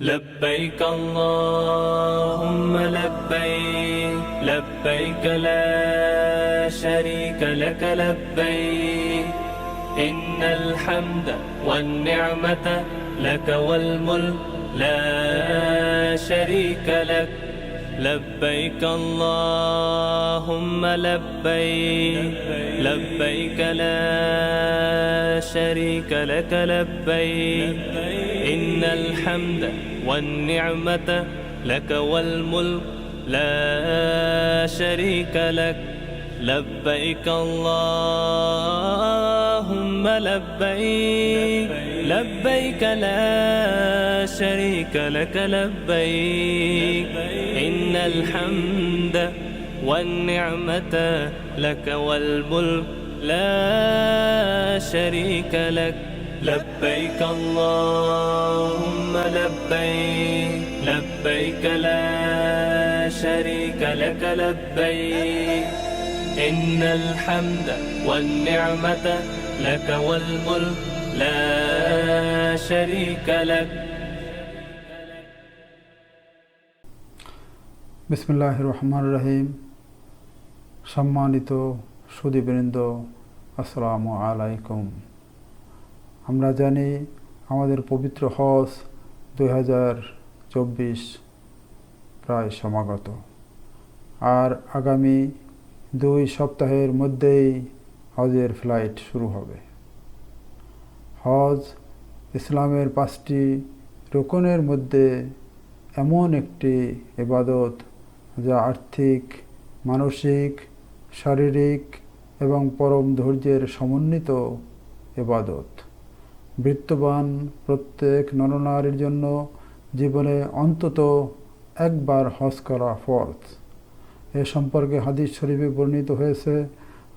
لبيك اللهم لبيك لبيك لا شريك لك لبيك إن الحمد والنعمة لك والملك لا شريك لك لبيك اللهم لبيك لبيك لا شريك لك لبيك إن الحمد والنعمة لك والملك لا شريك لك لبيك اللهم لبيك لبيك لا شريك لك لبيك إن الحمد والنعمة لك والملك لا شريك لك لبيك اللهم لبيك لبيك لا شريك لك لبيك إن الحمد والنعمة لك والملك لا شريك لك বিসমিল্লাহির রহমানির রহিম। সম্মানিত সুধীবৃন্দ, আসসালামু আলাইকুম। আমরা জানি আমাদের পবিত্র হজ 2024 প্রায় সমাগত, আর আগামী 2 সপ্তাহের মধ্যেই হজের ফ্লাইট শুরু হবে। হজ ইসলামের 5টি রুকনের মধ্যে এমন একটি ইবাদত যা আর্থিক, মানসিক, শারীরিক এবং পরম ধৈর্যের সমন্বিত ইবাদত। বিত্তবান প্রত্যেক নরনারীর জন্য জীবনে অন্তত একবার হজ করা ফরজ। এ সম্পর্কে হাদিস শরীফে বর্ণিত হয়েছে।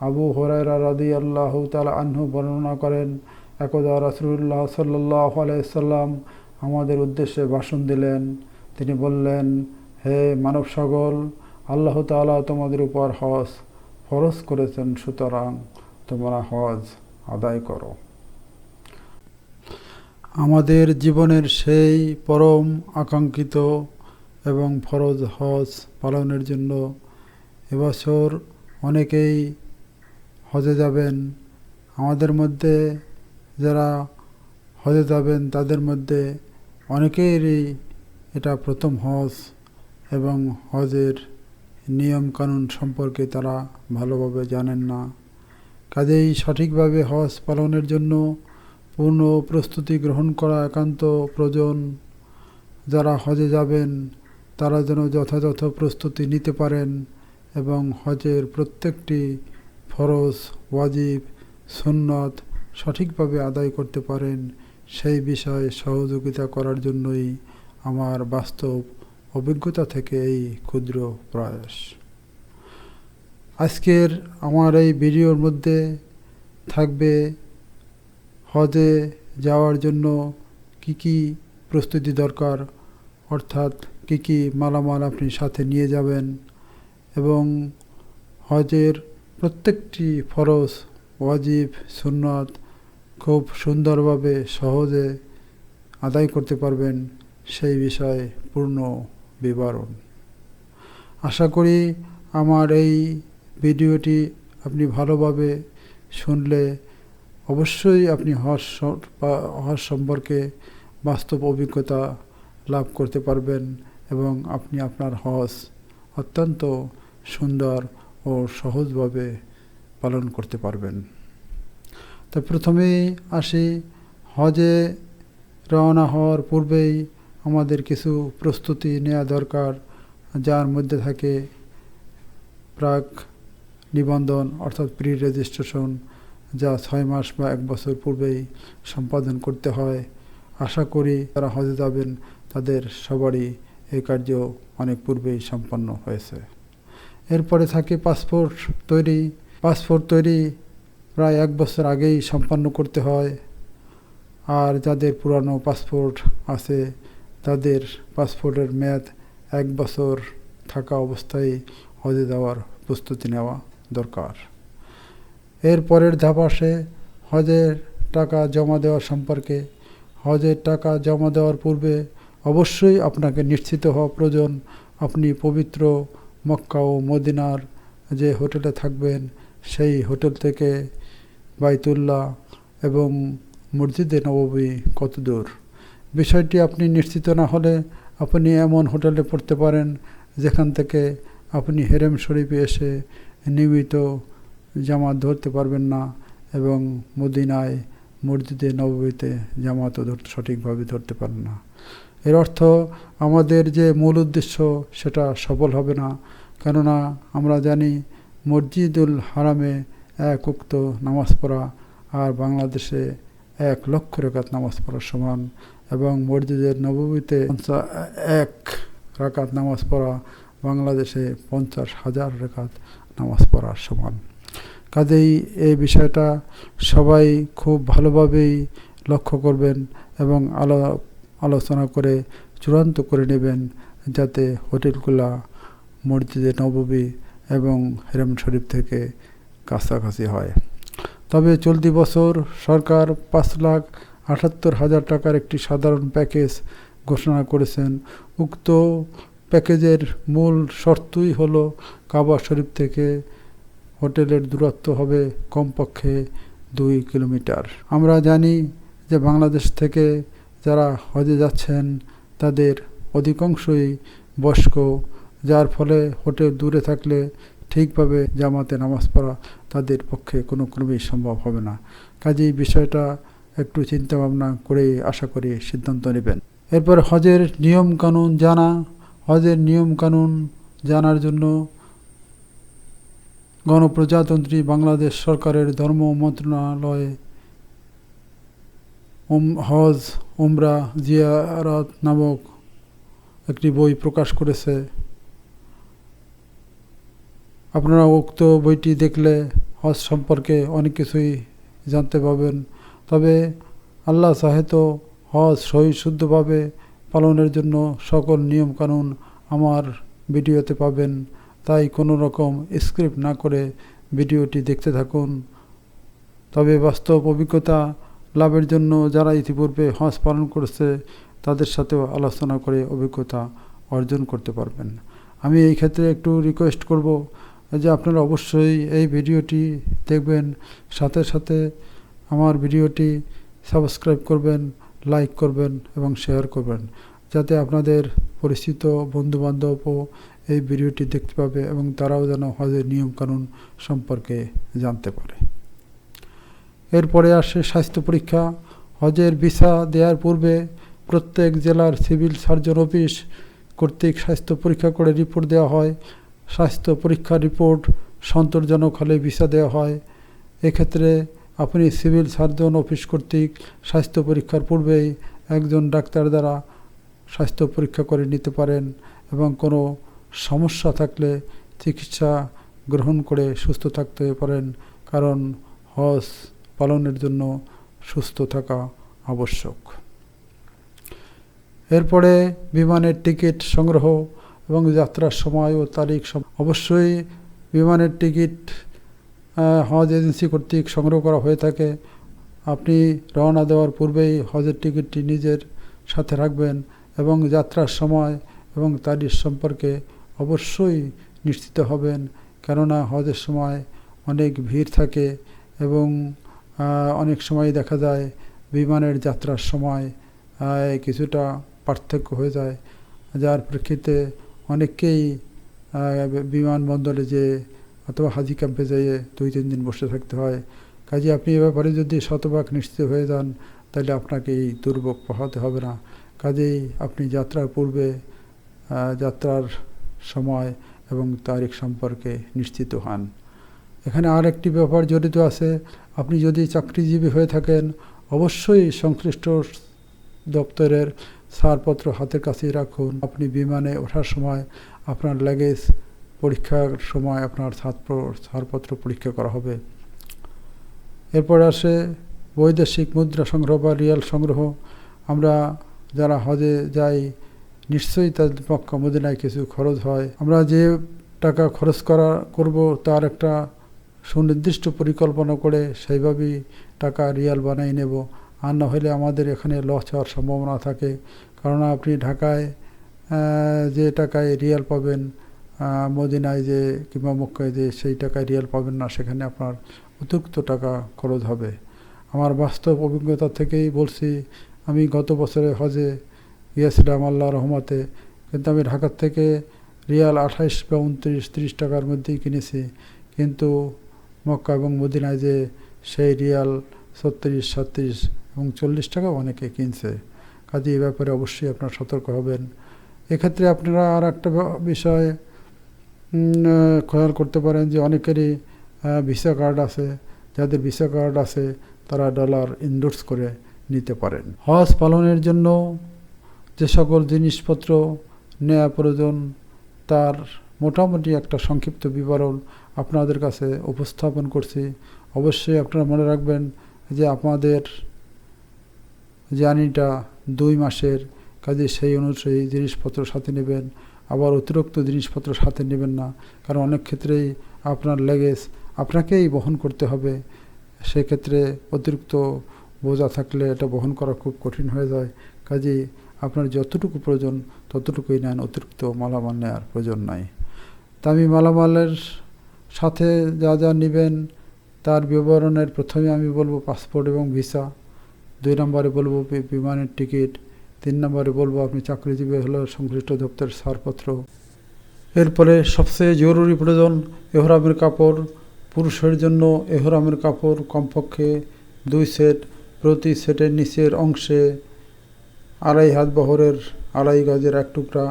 আবু হুরায়রা রাদিয়াল্লাহু তাআলা আনহু বর্ণনা করেন, একদা রাসূলুল্লাহ সাল্লাল্লাহু আলাইহি সাল্লাম আমাদের উদ্দেশ্যে ভাষণ দিলেন। তিনি বললেন, হে মানব সকল, আল্লাহ তাআলা তোমাদের উপর হজ ফরজ করেছেন, সুতরাং তোমরা হজ আদায় করো। আমাদের জীবনের সেই পরম আকাঙ্ক্ষিত এবং ফরজ হজ পালনের জন্য এবছর অনেকেই হজে যাবেন। আমাদের মধ্যে যারা হজে যাবেন তাদের মধ্যে অনেকেরই এটা প্রথম হজ এবং হজের নিয়ম কানুন সম্পর্কে তারা ভালোভাবে জানেন না। কাজেই সঠিকভাবে হজ পালনের জন্য পূর্ণ প্রস্তুতি গ্রহণ করা একান্ত প্রয়োজন। যারা হজে যাবেন তারা যেন যথাযথ প্রস্তুতি নিতে পারেন এবং হজের প্রত্যেকটি ফরজ, ওয়াজিব, সুন্নত সঠিকভাবে আদায় করতে পারেন, সেই বিষয়ে সহযোগিতা করার জন্যই আমার বাস্তব অভিজ্ঞতা থেকে এই ক্ষুদ্র প্রয়াস। আজকের আমার এই ভিডিওর মধ্যে থাকবে হজে যাওয়ার জন্য কি কি প্রস্তুতি দরকার, অর্থাৎ কি কি মালামাল আপনি সাথে নিয়ে যাবেন এবং হজের প্রত্যেকটি ফরজ, ওয়াজিব, সুন্নত খুব সুন্দরভাবে সহজে আদায় করতে পারবেন, সেই বিষয়ে পূর্ণ বিবরণ। আশা করি আমার এই ভিডিওটি আপনি ভালোভাবে শুনলে অবশ্যই আপনি হজ সম্পর্কে বাস্তব অভিজ্ঞতা লাভ করতে পারবেন এবং আপনি আপনার হজ অত্যন্ত সুন্দর ও সহজভাবে পালন করতে পারবেন। তো প্রথমেই আসি, হজে রওনা হওয়ার পূর্বেই আমাদের কিছু প্রস্তুতি নেওয়া দরকার, যার মধ্যে থাকে প্রাক নিবন্ধন অর্থাৎ প্রি রেজিস্ট্রেশন, যা 6 মাস বা 1 বছর পূর্বেই সম্পাদন করতে হয়। আশা করি যারা হজে যাবেন তাদের সবারই এই কার্য অনেক পূর্বেই সম্পন্ন হয়েছে। এরপরে থাকে পাসপোর্ট তৈরি। পাসপোর্ট তৈরি প্রায় 1 বছর আগেই সম্পন্ন করতে হয়, আর যাদের পুরানো পাসপোর্ট আছে তাদের পাসপোর্টের মেয়াদ 1 বছর থাকা অবস্থায় হজে যাওয়ার প্রস্তুতি নেওয়া দরকার। এর পরের ধাপ আসে হজের টাকা জমা দেওয়া সম্পর্কে। হজের টাকা জমা দেওয়ার পূর্বে অবশ্যই আপনাকে নিশ্চিত হওয়া প্রয়োজন আপনি পবিত্র মক্কা ও মদিনার যে হোটেলে থাকবেন সেই হোটেল থেকে বাইতুল্লাহ এবং মসজিদে নববী কত দূর। বিষয়টি আপনি নিশ্চিত না হলে আপনি এমন হোটেলে পড়তে পারেন যেখান থেকে আপনি হেরেম শরীফে এসে নিয়মিত জামাত ধরতে পারবেন না এবং মদিনায় মসজিদে নববীতে জামাতও সঠিকভাবে ধরতে পারেন না। এর অর্থ আমাদের যে মূল উদ্দেশ্য সেটা সফল হবে না, কেননা আমরা জানি মসজিদুল হারামে 1 ওয়াক্ত নামাজ পড়া আর বাংলাদেশে 1 লক্ষ রাকাত নামাজ পড়ার সমান, এবং মসজিদের নববীতে 1 রাকাত নামাজ পড়া বাংলাদেশে 50,000 রাকাত নামাজ পড়ার সমান। কাজেই এই বিষয়টা সবাই খুব ভালোভাবেই লক্ষ্য করবেন এবং আলোচনা করে চূড়ান্ত করে নেবেন যাতে হোটেলগুলা মসজিদে নববী এবং হেরেম শরীফ থেকে কাছাকাছি হয়। তবে চলতি বছর সরকার 5,78,000 টাকার একটি সাধারণ প্যাকেজ ঘোষণা করেছেন। উক্ত প্যাকেজের মূল শর্তই হলো কাবা শরীফ থেকে হোটেলের দূরত্ব হবে কমপক্ষে 2 কিলোমিটার। আমরা জানি যে বাংলাদেশ থেকে যারা হজে যাচ্ছেন তাদের অধিকাংশই বয়স্ক, যার ফলে হোটেল দূরে থাকলে ঠিকভাবে জামাতে নামাজ পড়া তাদের পক্ষে কোনো ক্রমেই সম্ভব হবে না। কাজেই বিষয়টা একটু চিন্তা ভাবনা করে আশা করি সিদ্ধান্ত নেবেন। এরপর হজের নিয়মকানুন জানা। হজের নিয়মকানুন জানার জন্য গণপ্রজাতন্ত্রী বাংলাদেশ সরকারের ধর্ম মন্ত্রণালয়ে হজ উমরা জিয়ারত নামক একটি বই প্রকাশ করেছে। আপনারা উক্ত বইটি দেখলে হজ সম্পর্কে অনেক কিছুই জানতে পাবেন। তবে আল্লাহ চাহে তো হজ সহিশুদ্ধভাবে পালনের জন্য সকল নিয়মকানুন আমার ভিডিওতে পাবেন, তাই কোনো রকম স্ক্রিপ্ট না করে ভিডিওটি দেখতে থাকুন। তবে বাস্তব অভিজ্ঞতা লাভের জন্য যারা ইতিপূর্বে হজ পালন করেছে তাদের সাথেও আলোচনা করে অভিজ্ঞতা অর্জন করতে পারবেন। আমি এই ক্ষেত্রে একটু রিকোয়েস্ট করব যে আপনারা অবশ্যই এই ভিডিওটি দেখবেন, সাথে সাথে আমার ভিডিওটি সাবস্ক্রাইব করবেন, লাইক করবেন এবং শেয়ার করবেন, যাতে আপনাদের পরিচিত বন্ধুবান্ধবও এই ভিডিওটি দেখতে পাবে এবং তারাও যেন হজের নিয়মকানুন সম্পর্কে জানতে পারে। এরপরে আসে স্বাস্থ্য পরীক্ষা। হজের ভিসা দেওয়ার পূর্বে প্রত্যেক জেলার সিভিল সার্জন অফিস কর্তৃক স্বাস্থ্য পরীক্ষা করে রিপোর্ট দেওয়া হয়। স্বাস্থ্য পরীক্ষার রিপোর্ট সন্তোষজনক হলে ভিসা দেওয়া হয়। এক্ষেত্রে আপনি সিভিল সার্জন অফিস কর্তৃক স্বাস্থ্য পরীক্ষার পূর্বেই একজন ডাক্তার দ্বারা স্বাস্থ্য পরীক্ষা করে নিতে পারেন এবং কোনো সমস্যা থাকলে চিকিৎসা গ্রহণ করে সুস্থ থাকতে পারেন, কারণ হজ পালনের জন্য সুস্থ থাকা আবশ্যক। এরপরে বিমানের টিকিট সংগ্রহ এবং যাত্রার সময় ও তারিখ অবশ্যই বিমানের টিকিট হজ এজেন্সি কর্তৃক সংগ্রহ করা হয়ে থাকে। আপনি রওনা দেওয়ার পূর্বেই হজের টিকিটটি নিজের সাথে রাখবেন এবং যাত্রার সময় এবং তারিখ সম্পর্কে অবশ্যই নিশ্চিত হবেন, কেননা হজের সময় অনেক ভিড় থাকে এবং অনেক সময় দেখা যায় বিমানের যাত্রার সময় কিছুটা পার্থক্য হয়ে যায়, যার প্রেক্ষিতে অনেককেই বিমানবন্দরে যেয়ে অথবা হাজি ক্যাম্পে যেয়ে 2-3 দিন বসে থাকতে হয়। কাজে আপনি এ ব্যাপারে যদি শতভাগ নিশ্চিত হয়ে যান তাহলে আপনাকে এই দুর্ভোগ পোহাতে হবে না। কাজেই আপনি যাত্রার পূর্বে যাত্রার সময় এবং তারিখ সম্পর্কে নিশ্চিত হন। এখানে আর একটি ব্যাপার জড়িত আছে। আপনি যদি চাকরিজীবী হয়ে থাকেন অবশ্যই সংশ্লিষ্ট দপ্তরের ছাড়পত্র হাতের কাছেই রাখুন। আপনি বিমানে ওঠার সময় আপনার লাগেজ পরীক্ষার সময় আপনার ছাড়পত্র পরীক্ষা করা হবে। এরপর আসে বৈদেশিক মুদ্রা সংগ্রহ বা রিয়াল সংগ্রহ। আমরা যারা হজে যাই নিশ্চয়ই তাদের মক্কা মদিনায় কিছু খরচ হয়। আমরা যে টাকা খরচ করব তার একটা সুনির্দিষ্ট পরিকল্পনা করে সেইভাবেই টাকা রিয়াল বানিয়ে নেব, আর না হলে আমাদের এখানে লস হওয়ার সম্ভাবনা থাকে। কারণ আপনি ঢাকায় যে টাকায় রিয়াল পাবেন, মদিনায় যে কিংবা মক্কায় যে সেই টাকায় রিয়াল পাবেন না, সেখানে আপনার অতিরিক্ত টাকা খরচ হবে। আমার বাস্তব অভিজ্ঞতা থেকেই বলছি, আমি গত বছরে হজে গিয়েছিলাম আল্লাহ রহমতে, কিন্তু আমি ঢাকার থেকে রিয়াল 28 বা 29-30 টাকার মধ্যেই কিনেছি, কিন্তু মক্কা এবং মদিনায় যে সেই রিয়াল 36, 37 এবং 40 টাকা অনেকে কিনছে। কাজে এই ব্যাপারে অবশ্যই আপনারা সতর্ক হবেন। এক্ষেত্রে আপনারা আর একটা বিষয় খেয়াল করতে পারেন যে অনেকেরই ভিসা কার্ড আছে। যাদের ভিসা কার্ড আছে তারা ডলার ইনডোর্স করে নিতে পারেন। হজ পালনের জন্য যে সকল জিনিসপত্র নেওয়া প্রয়োজন তার মোটামুটি একটা সংক্ষিপ্ত বিবরণ আপনাদের কাছে উপস্থাপন করছি। অবশ্যই আপনারা মনে রাখবেন যে আপনাদের জার্নিটা 2 মাসের, কাজে সেই অনুযায়ী জিনিসপত্র সাথে নেবেন। আবার অতিরিক্ত জিনিসপত্র সাথে নেবেন না, কারণ অনেক ক্ষেত্রেই আপনার লাগেজ আপনাকেই বহন করতে হবে। সেক্ষেত্রে অতিরিক্ত বোঝা থাকলে এটা বহন করা খুব কঠিন হয়ে যায়। কাজেই আপনার যতটুকু প্রয়োজন ততটুকুই নেন, অতিরিক্ত মালামাল নেওয়ার প্রয়োজন নাই। দামি মালামালের সাথে যা যা নেবেন তার বিবরণের প্রথমে আমি বলবো পাসপোর্ট এবং ভিসা, 2 নম্বরে বলবো বিমানের টিকিট, 3 নম্বরে বলবো আপনি চাকরিজীবী হলে সংশ্লিষ্ট দপ্তরের ছাড়পত্র। এরপরে সবচেয়ে জরুরি প্রয়োজন এহরামের কাপড়। পুরুষের জন্য এহরামের কাপড় কমপক্ষে 2 সেট, প্রতি সেটের নিচের অংশে 2.5 হাত বহরের 2.5 গজের 1 টুকরা,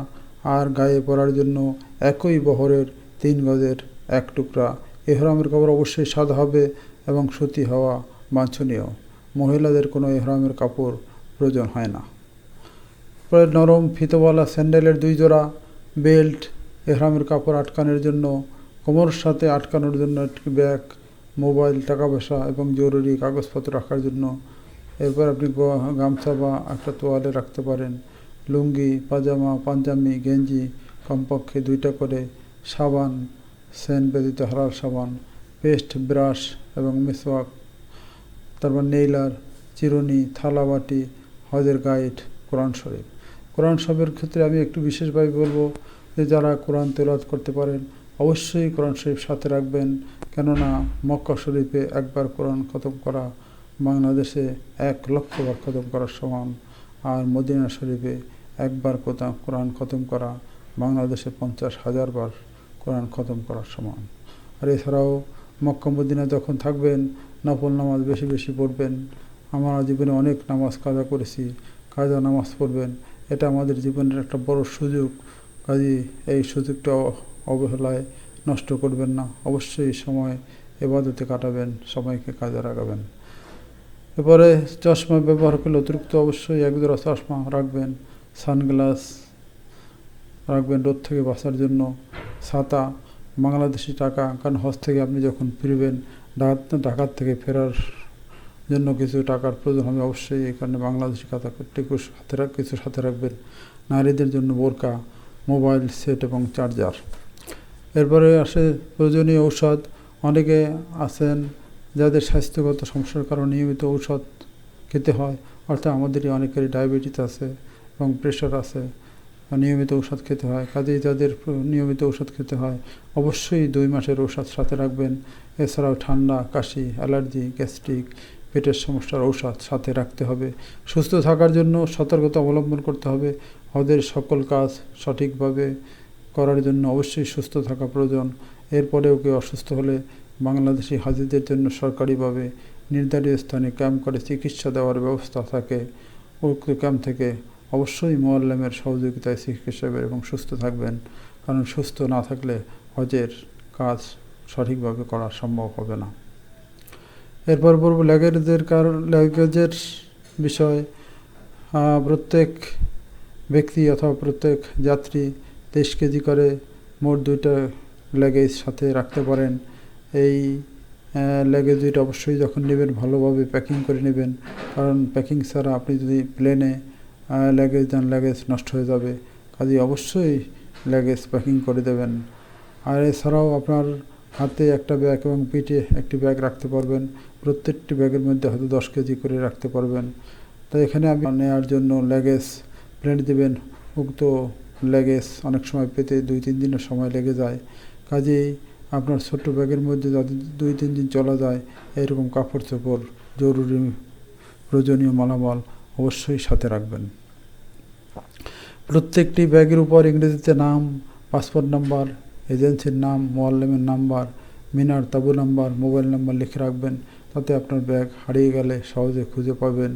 আর গায়ে পরার জন্য একই বহরের 3 গজের 1 টুকরা। এহরামের কাপড় অবশ্যই সাদা হবে এবং সুতি হওয়া বাঞ্ছনীয়। মহিলাদের কোনো এহরামের কাপড় প্রয়োজন হয় না। পরে নরম ফিতোওয়ালা স্যান্ডেলের 2 জোড়া, বেল্ট, এহরামের কাপড় আটকানোর জন্য, কোমরের সাথে আটকানোর জন্য একটি ব্যাগ, মোবাইল, টাকা পয়সা এবং জরুরি কাগজপত্র রাখার জন্য। এরপর আপনি গামছা বা একটা তোয়ালে রাখতে পারেন। লুঙ্গি, পাজামা, পাঞ্জাবি, গেঞ্জি কমপক্ষে 2টা করে, সাবান, সেন্ট ব্যতীত হালাল সাবান, পেস্ট, ব্রাশ এবং মেসওয়াক, তারপর নেইলার, চিরুনি, থালা বাটি, হজের গাইড, কোরআন শরীফ। কোরআন শরীফের ক্ষেত্রে আমি একটু বিশেষভাবে বলবো যে যারা কোরআন তেলাওয়াত করতে পারেন অবশ্যই কোরআন শরীফ সাথে রাখবেন, কেননা মক্কা শরীফে একবার কোরআন খতম করা বাংলাদেশে 1 লক্ষ বার খতম করার সমান, আর মদিনা শরীফে একবার কোরআন খতম করা বাংলাদেশে 50,000 বার কোরআন খতম করার সমান। আর এছাড়াও মক্কা মদিনা যখন থাকবেন নফল নামাজ বেশি বেশি পড়বেন। আমরা জীবনে অনেক নামাজ কাজা করেছি, কাজা নামাজ পড়বেন, এটা আমাদের জীবনের একটা বড় সুযোগ। কাজেই এই সুযোগটা অবহেলায় নষ্ট করবেন না, অবশ্যই সময় ইবাদতে কাটাবেন, সময়কে কাজে লাগাবেন। এরপরে চশমা ব্যবহার করলে অতিরিক্ত অবশ্যই 1 জোড়া চশমা রাখবেন, সানগ্লাস রাখবেন রোদ থেকে বাঁচার জন্য, ছাতা, বাংলাদেশি টাকা, কারণ হজ থেকে আপনি যখন ফিরবেন ঢাকার থেকে ফেরার জন্য কিছু টাকার প্রয়োজন হবে, অবশ্যই এই কারণে বাংলাদেশি কিছু সাথে রাখবেন। নারীদের জন্য বোরকা, মোবাইল সেট এবং চার্জার। এরপরে আসে প্রয়োজনীয় ঔষধ। অনেকে আছেন যাদের স্বাস্থ্যগত সমস্যার কারণে নিয়মিত ঔষধ খেতে হয়, অর্থাৎ আমাদেরই অনেকেরই ডায়াবেটিস আছে এবং প্রেশার আছে, নিয়মিত ঔষধ খেতে হয়। কাজেই যাদের নিয়মিত ঔষধ খেতে হয় অবশ্যই 2 মাসের ঔষধ সাথে রাখবেন। এছাড়াও ঠান্ডা, কাশি, অ্যালার্জি, গ্যাস্ট্রিক, পেটের সমস্যার ঔষধ সাথে রাখতে হবে। সুস্থ থাকার জন্য সতর্কতা অবলম্বন করতে হবে। হজের সকল কাজ সঠিকভাবে করার জন্য অবশ্যই সুস্থ থাকা প্রয়োজন। এরপরেও কেউ অসুস্থ হলে বাংলাদেশি হাজিদের জন্য সরকারিভাবে নির্ধারিত স্থানে ক্যাম্প করে চিকিৎসা দেওয়ার ব্যবস্থা থাকে। উক্ত ক্যাম্প থেকে অবশ্যই মুআল্লিমের সহযোগিতায় চিকিৎসা হবে এবং সুস্থ থাকবেন, কারণ সুস্থ না থাকলে হজের কাজ সঠিকভাবে করা সম্ভব হবে না। এরপর বলব লাগেজের বিষয়। প্রত্যেক ব্যক্তি অথবা প্রত্যেক যাত্রী 23 কেজি করে মোট 2টা লাগেজ সাথে রাখতে পারেন। এই লাগেজ 2টা অবশ্যই যখন নেবেন ভালোভাবে প্যাকিং করে নেবেন, কারণ প্যাকিং ছাড়া আপনি যদি প্লেনে লাগেজ দেন লাগেজ নষ্ট হয়ে যাবে। কাজেই অবশ্যই লাগেজ প্যাকিং করে দেবেন। আর এছাড়াও আপনার হাতে একটা ব্যাগ এবং পিঠে একটি ব্যাগ রাখতে পারবেন। প্রত্যেকটি ব্যাগের মধ্যে হয়তো 10 কেজি করে রাখতে পারবেন। তাই এখানে আমি নেওয়ার জন্য লাগেজ প্রিন্ট দেবেন উক্ত লেগেজ অনেক সময় পেতে 2-3 দিনের সময় লেগে যায়। কাজেই আপনার ছোট্ট ব্যাগের মধ্যে যাতে 2-3 দিন চলা যায় এরকম কাপড় চোপড় জরুরি প্রয়োজনীয় মালামাল অবশ্যই সাথে রাখবেন। প্রত্যেকটি ব্যাগের উপর ইংরেজিতে নাম, পাসপোর্ট নাম্বার, এজেন্সির নাম, মোয়াল্লেমের নাম্বার, মিনার তাঁবু নাম্বার, মোবাইল নাম্বার লিখে রাখবেন। তাতে আপনার ব্যাগ হারিয়ে গেলে সহজে খুঁজে পাবেন।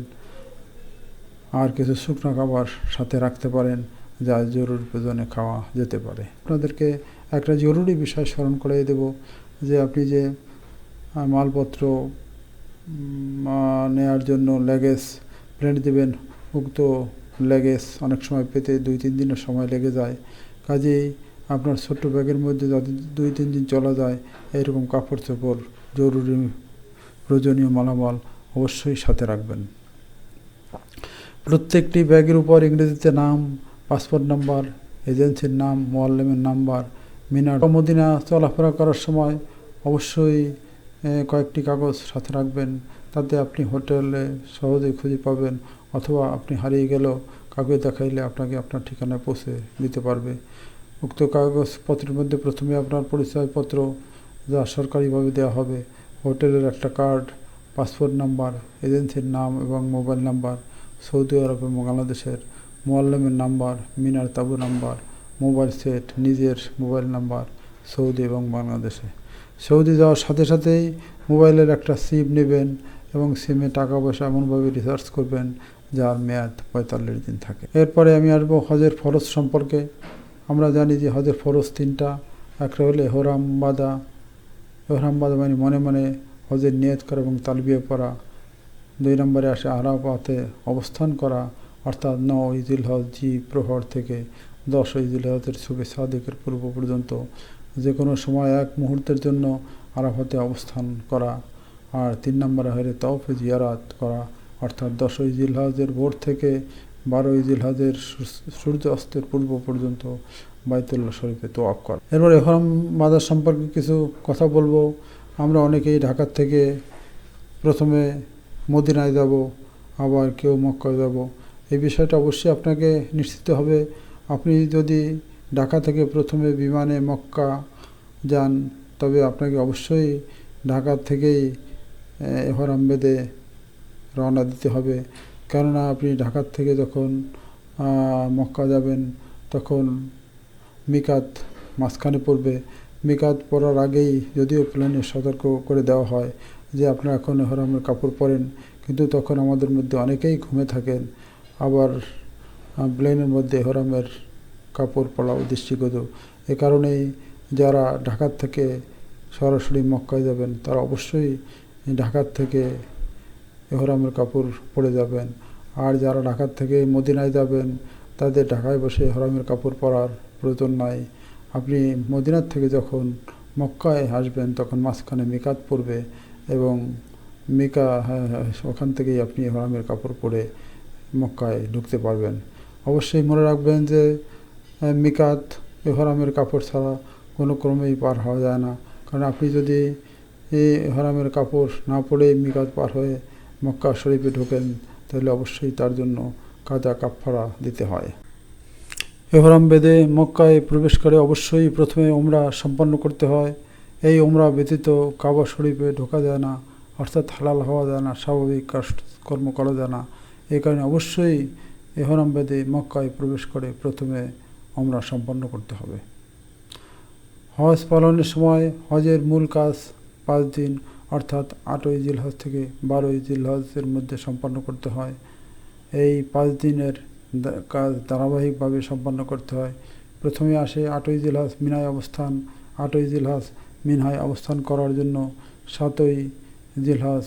আর কিছু শুকনো খাবার সাথে রাখতে পারেন যা জরুরি প্রয়োজনে খাওয়া যেতে পারে। আপনাদেরকে একটা জরুরি বিষয় স্মরণ করিয়ে দেব যে আপনি যে মালপত্র নেওয়ার জন্য লেগেজ প্রিন্ট দেবেন উক্ত লেগেজ অনেক সময় পেতে 2-3 দিনের সময় লেগে যায়। কাজেই আপনার ছোট্ট ব্যাগের মধ্যে যাতে 2-3 দিন চলা যায় এরকম কাপড় চোপড় জরুরি প্রয়োজনীয় মালামাল অবশ্যই সাথে রাখবেন। প্রত্যেকটি ব্যাগের উপর ইংরেজিতে নাম, পাসপোর্ট নাম্বার, এজেন্সির নাম, মোয়াল্লেমের নাম্বার, মিনার মদিনা চলাফেরা করার সময় অবশ্যই কয়েকটি কাগজ সাথে রাখবেন। তাতে আপনি হোটেলে সহজেই খুঁজে পাবেন, অথবা আপনি হারিয়ে গেলেও কাগজ দেখাইলে আপনাকে আপনার ঠিকানায় পৌঁছে দিতে পারবে। উক্ত কাগজপত্রের মধ্যে প্রথমে আপনার পরিচয়পত্র যা সরকারিভাবে দেওয়া হবে, হোটেলের একটা কার্ড, পাসপোর্ট নাম্বার, এজেন্সির নাম এবং মোবাইল নাম্বার, সৌদি আরব এবং বাংলাদেশের, মোয়াল্লেমের নাম্বার, মিনার তাঁবু নাম্বার, মোবাইল সেট, নিজের মোবাইল নাম্বার সৌদি এবং বাংলাদেশে। সৌদি যাওয়ার সাথে সাথেই মোবাইলের একটা সিম নেবেন এবং সিমে টাকা পয়সা এমনভাবে রিচার্জ করবেন যার মেয়াদ 45 দিন থাকে। এরপরে আমি আসবো হজের ফরজ সম্পর্কে। আমরা জানি যে হজের ফরজ 3টা। একটা হলো এহরাম বাঁধা মানে মনে মনে হজের নিয়ত করা এবং তালবিয়া পড়া। 2 নম্বরে আসে আরাফাতে অবস্থান করা, অর্থাৎ 9 জিলহজ প্রহর থেকে 10 জিলহজের শুভে সাদেকের পূর্ব পর্যন্ত যে কোনো সময় এক মুহূর্তের জন্য আরাফাতে অবস্থান করা। আর 3 নম্বরে হলে তাওফে জিয়ারাত করা, অর্থাৎ 10 জিলহজের ভোর থেকে 12 জিলহজের সূর্য অস্তের পূর্ব পর্যন্ত বাইতুল্লাহ শরীফে তোয়াফ করা। এরপর এহরাম বাঁধা সম্পর্কে কিছু কথা বলবো। আমরা অনেকেই ঢাকার থেকে প্রথমে মদিনায় যাব, আবার কেউ মক্কায় যাব। এই বিষয়টা অবশ্যই আপনাকে নিশ্চিত হবে। আপনি যদি ঢাকা থেকে প্রথমে বিমানে মক্কা যান, তবে আপনাকে অবশ্যই ঢাকা থেকেই এহরাম বেঁধে রওনা দিতে হবে। কেননা আপনি ঢাকার থেকে যখন মক্কা যাবেন তখন মিকাত মাঝখানে পড়বে। মিকাত পড়ার আগেই যদিও প্লেনে সতর্ক করে দেওয়া হয় যে আপনারা এখন এহরামের কাপড় পরেন, কিন্তু তখন আমাদের মধ্যে অনেকেই ঘুমে থাকেন। আবার প্লেনের মধ্যে এহরামের কাপড় পরাও দৃষ্টিগত। এ কারণেই যারা ঢাকার থেকে সরাসরি মক্কায় যাবেন তারা অবশ্যই ঢাকার থেকে এহরামের কাপড় পরে যাবেন। আর যারা ঢাকার থেকে মদিনায় যাবেন তাদের ঢাকায় বসে এহরামের কাপড় পরার প্রয়োজন নাই। আপনি মদিনার থেকে যখন মক্কায় আসবেন তখন মাঝখানে মিকাত পড়বে এবং ওখান থেকেই আপনি এহরামের কাপড় পরে মক্কায় ঢুকতে পারবেন। অবশ্যই মনে রাখবেন যে মিকাত এহরামের কাপড় ছাড়া কোনো ক্রমেই পার হওয়া যায় না। কারণ আপনি যদি এই এহরামের কাপড় না পরে মিকাত পার হয়ে মক্কা শরীফে ঢোকেন তাহলে অবশ্যই তার জন্য কাজা কাফফারা দিতে হয়। এহরাম বেঁধে মক্কায় প্রবেশ করে অবশ্যই প্রথমে উমরা সম্পন্ন করতে হয়। এই উমরা ব্যতীত কাবা শরীফে ঢোকা যায় না, অর্থাৎ হালাল হওয়া যায় না, স্বাভাবিক কর্ম করা যায় না। এই কারণে অবশ্যই এহরাম বেঁধে মক্কায় প্রবেশ করে প্রথমে উমরা সম্পন্ন করতে হবে। হজ পালনের সময় হজের মূল কাজ 5 দিন অর্থাৎ 8 জিলহজ থেকে 12 জিলহজের মধ্যে সম্পন্ন করতে হয়। এই 5 দিনের কাজ ধারাবাহিকভাবে সম্পন্ন করতে হয়। প্রথমে আসে 8 জিলহজ মিনায় অবস্থান। 8 জিলহজ মিনায় অবস্থান করার জন্য 7 জিলহজ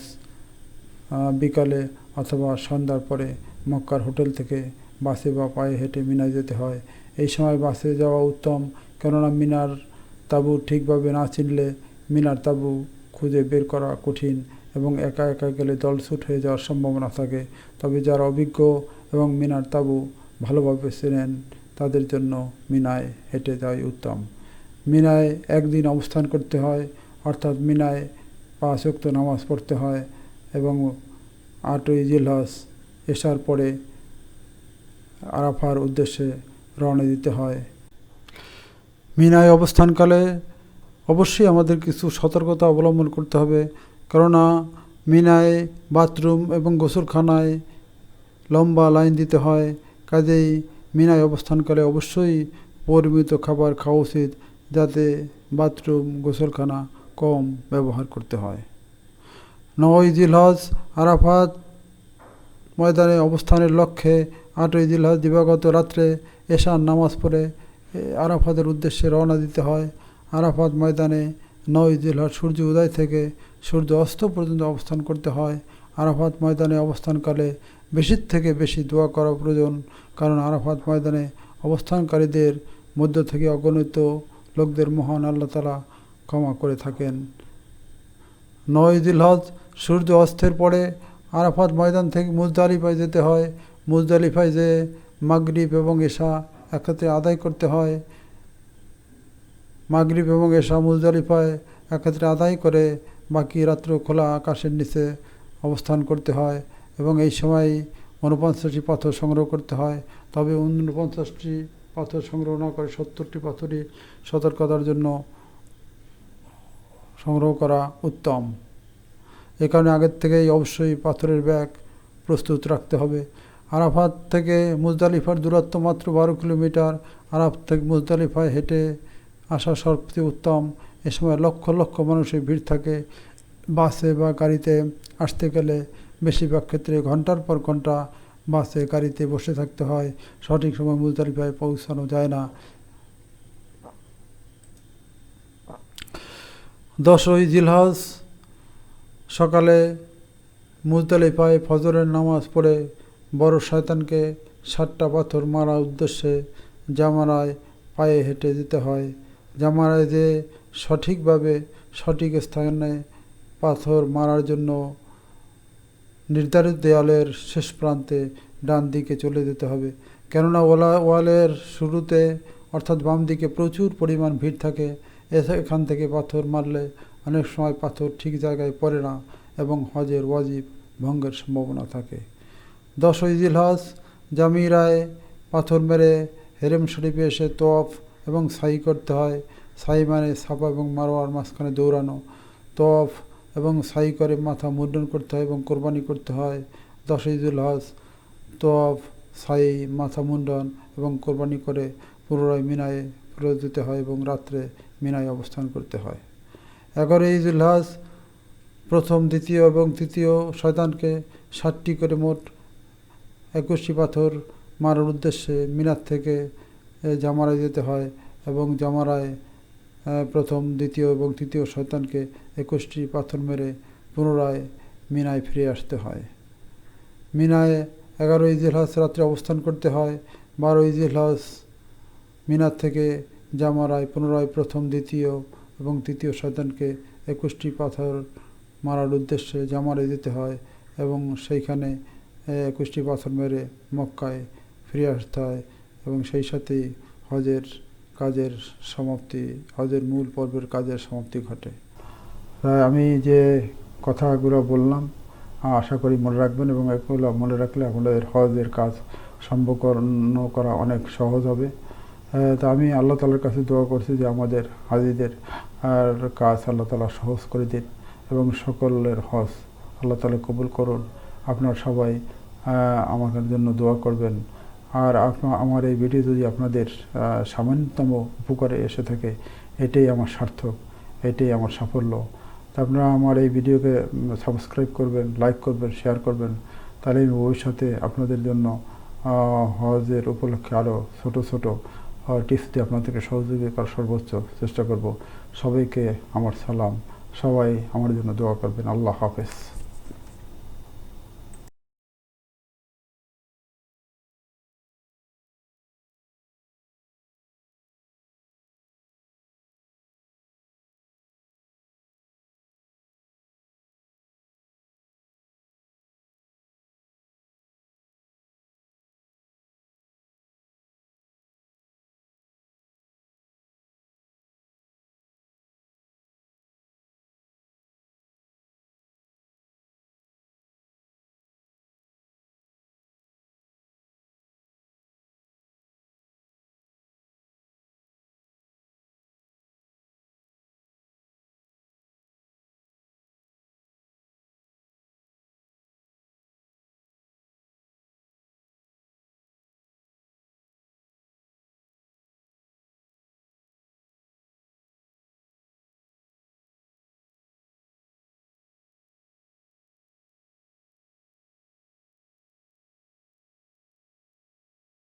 বিকালে অথবা সন্ধ্যার পরে মক্কার হোটেল থেকে বাসে বা পায়ে হেঁটে মিনায় যেতে হয়। এই সময় বাসে যাওয়া উত্তম, কেননা মিনার তাঁবু ঠিকভাবে না চিনলে মিনার তাঁবু খুঁজে বের করা কঠিন এবং একা একা গেলে দলছুট হয়ে যাওয়ার সম্ভাবনা থাকে। তবে যারা অভিজ্ঞ এবং মিনার তাঁবু ভালোভাবে চেনেন তাদের জন্য মিনায় হেঁটে যাওয়াই উত্তম। মিনায় একদিন অবস্থান করতে হয়, অর্থাৎ মিনায় 5 ওয়াক্ত নামাজ পড়তে হয় এবং 8 জিলহজ এশার পরে আরাফার উদ্দেশ্যে রওনা দিতে হয়। মিনায় অবস্থানকালে অবশ্যই আমাদের কিছু সতর্কতা অবলম্বন করতে হবে, কেননা মিনায় বাথরুম এবং গোসলখানায় লম্বা লাইন দিতে হয়। কাজেই মিনায় অবস্থানকালে অবশ্যই পরিমিত খাবার খাওয়া উচিত, যাতে বাথরুম গোসলখানা কম ব্যবহার করতে হয়। 9 জিলহজ আরাফাত ময়দানে অবস্থানের লক্ষ্যে 8 জিলহজ দিবাগত রাত্রে এশার নামাজ পড়ে আরাফাতের উদ্দেশ্যে রওনা দিতে হয়। আরাফাত ময়দানে 9 জিলহজ সূর্য উদয় থেকে সূর্য অস্ত পর্যন্ত অবস্থান করতে হয়। আরাফাত ময়দানে অবস্থানকালে বেশির থেকে বেশি দোয়া করা প্রয়োজন, কারণ আরাফাত ময়দানে অবস্থানকারীদের মধ্য থেকে অগণিত লোকদের মহান আল্লাহ তাআলা ক্ষমা করে থাকেন। 9 জিলহজ সূর্য অস্তের পরে আরাফাত ময়দান থেকে মুজদালিফায় যেতে হয়। মুজদালিফায় যে মাগরিব এবং এশা একসাথে আদায় করতে হয়। মাগরিব এবং এশা মুজদালিফায় একত্রে আদায় করে বাকি রাত্র খোলা আকাশের নিচে অবস্থান করতে হয় এবং এই সময় 49টি পাথর সংগ্রহ করতে হয়। তবে 49টি পাথর সংগ্রহ না করে 70টি পাথরই সতর্কতার জন্য সংগ্রহ করা উত্তম। এ কারণে আগের থেকেই অবশ্যই পাথরের ব্যাগ প্রস্তুত রাখতে হবে। আরাফাত থেকে মুজদালিফার দূরত্ব মাত্র 12 কিলোমিটার। আরাফাত থেকে মুজদালিফায় হেঁটে আসা সবচেয়ে উত্তম। এ সময় লক্ষ লক্ষ মানুষের ভিড় থাকে। বাসে বা গাড়িতে আসতে গেলে বেশিরভাগ ক্ষেত্রে ঘন্টার পর ঘন্টা বাসে গাড়িতে বসে থাকতে হয়, সঠিক সময় মুজদালিফায় পৌঁছানো যায় না। 10 জিলহজ সকালে মুজদালিফায় ফজরের নামাজ পড়ে বড় শয়তানকে 7টা পাথর মারার উদ্দেশ্যে জামারায় পায়ে হেঁটে যেতে হয়। জামারায় যে সঠিকভাবে সঠিক স্থানে পাথর মারার জন্য নির্ধারিত দেয়ালের শেষ প্রান্তে ডান দিকে চলে যেতে হবে, কেননা ওয়ালের শুরুতে অর্থাৎ বাম দিকে প্রচুর পরিমাণ ভিড় থাকে। এখান থেকে পাথর মারলে অনেক সময় পাথর ঠিক জায়গায় পড়ে না এবং হজের ওয়াজিব ভঙ্গের সম্ভাবনা থাকে। 10 জিলহজ জামিরায় পাথর মেরে হেরেম শরীফে এসে তওয়াফ এবং সাই করতে হয়। সাই মানে সাফা এবং মারওয়ার মাঝখানে দৌড়ানো। তওয়াফ এবং সাই করে মাথা মুন্ডন করতে হয় এবং কোরবানি করতে হয়। 10 জিলহজ তওয়াফ, সাই, মাথা মুন্ডন এবং কোরবানি করে পুনরায় মিনায় ফেরত যেতে হয় এবং রাত্রে মিনায় অবস্থান করতে হয়। 11 জিলহজ প্রথম, দ্বিতীয় এবং তৃতীয় শয়তানকে 7টি করে মোট 21টি পাথর মারার উদ্দেশ্যে মিনার থেকে জামারায় যেতে হয় এবং জামারায় প্রথম, দ্বিতীয় এবং তৃতীয় শয়তানকে 21টি পাথর মেরে পুনরায় মিনায় ফিরে আসতে হয়। মিনায় 11 জিলহজ রাত্রে অবস্থান করতে হয়। 12 জিলহজ মিনার থেকে জামারায় পুনরায় প্রথম, দ্বিতীয় এবং তৃতীয় শয়তানকে 21টি পাথর মারার উদ্দেশ্যে জামারায় যেতে হয় এবং সেইখানে 21টি পাথর মেরে মক্কায় ফিরে আসতে হয় এবং সেই সাথেই হজের কাজের সমাপ্তি, হজের মূল পর্বের কাজের সমাপ্তি ঘটে। তাই আমি যে কথাগুলো বললাম আশা করি মনে রাখবেন এবং এগুলো মনে রাখলে আপনাদের হজের কাজ সম্পন্ন করা অনেক সহজ হবে। তা আমি আল্লাহ তাআলার কাছে দোয়া করছি যে আমাদের হাজিদের কাজ আল্লাহ তাআলা সহজ করে দিন এবং সকলের হজ আল্লাহ তাআলা কবুল করুন। আপনারা সবাই আমাদের জন্য দোয়া করবেন। আর আমার এই ভিডিও যদি আপনাদের সামান্যতম উপকারে এসে থাকে, এটাই আমার সার্থক, এটাই আমার সাফল্য। তা আপনারা আমার এই ভিডিওকে সাবস্ক্রাইব করবেন, লাইক করবেন, শেয়ার করবেন, তাহলে আমি ভবিষ্যতে আপনাদের জন্য হজের উপলক্ষে আরও ছোটো ছোটো টিপস দিয়ে আপনাদেরকে সহযোগিতা করার সর্বোচ্চ চেষ্টা করব। সবাইকে আমার সালাম, সবাই আমার জন্য দোয়া করবেন। আল্লাহ হাফেজ।